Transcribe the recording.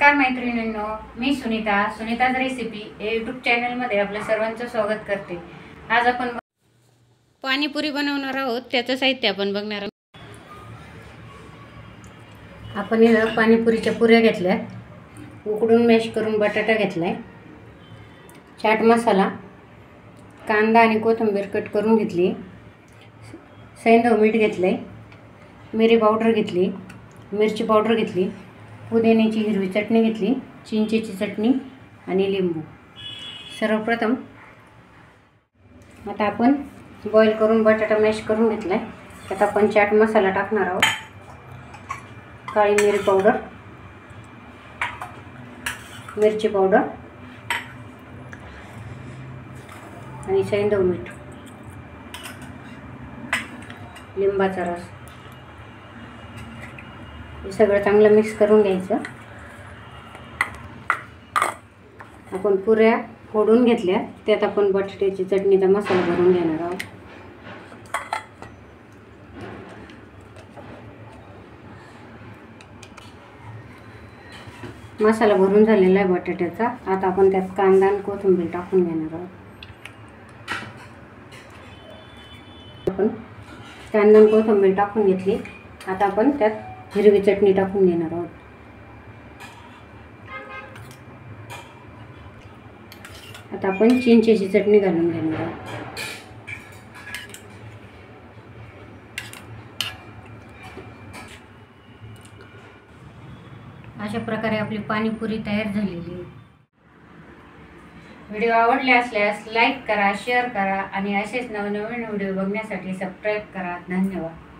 नमस्कार मैत्रिणींनो, मी सुनीताज रेसिपी या यूट्यूब चॅनलमध्ये आपल्या सर्वांचं स्वागत करते। आज आपण पाणीपुरी बनवणार आहोत। त्याचं साहित्य आपण बघणार आहोत। आपण इथं पाणीपुरीच्या पुऱ्या घेतल्या, उकडून मॅश करून बटाटा घेतलाय, चाट मसाला, कांदा आणि कोथिंबीर कट करून घेतली, सैंधव मीठ घेतले, मिरी पावडर घेतली, मिरची पावडर घेतली, पुदिन्याची हिरवी चटणी घेतली, चिंचेची चटणी आणि लिंबू। सर्वप्रथम आता आपण बॉईल करून बटाटा मॅश करून घेतलाय। त्यात आपण चाट मसाला टाकणार आहोत, काळी मिरी पावडर, मिरची पावडर आणि सैंधव मीठ, लिंबाचा रस हे सगळं चांगलं मिक्स करून घ्यायचं। आपण पुऱ्या फोडून घेतल्या, त्यात आपण बटाट्याची चटणीचा मसाला भरून घेणार आहोत। मसाला भरून झालेला आहे बटाट्याचा। आता आपण त्यात कांदा आणि कोथिंबीर टाकून घेणार आहोत। आपण कांदा आणि कोथिंबीर टाकून घेतली। आता आपण त्यात हिरवी चटणी टाकून घेणार आहोत। आता आपण चिंचेची चटणी घालून घेणार आहोत। अशा प्रकारे आपली पाणीपुरी तयार झालेली आहे। व्हिडिओ आवडले असल्यास लाईक करा, शेअर करा आणि असेच नवनवीन व्हिडिओ बघण्यासाठी सबस्क्राईब करा। धन्यवाद।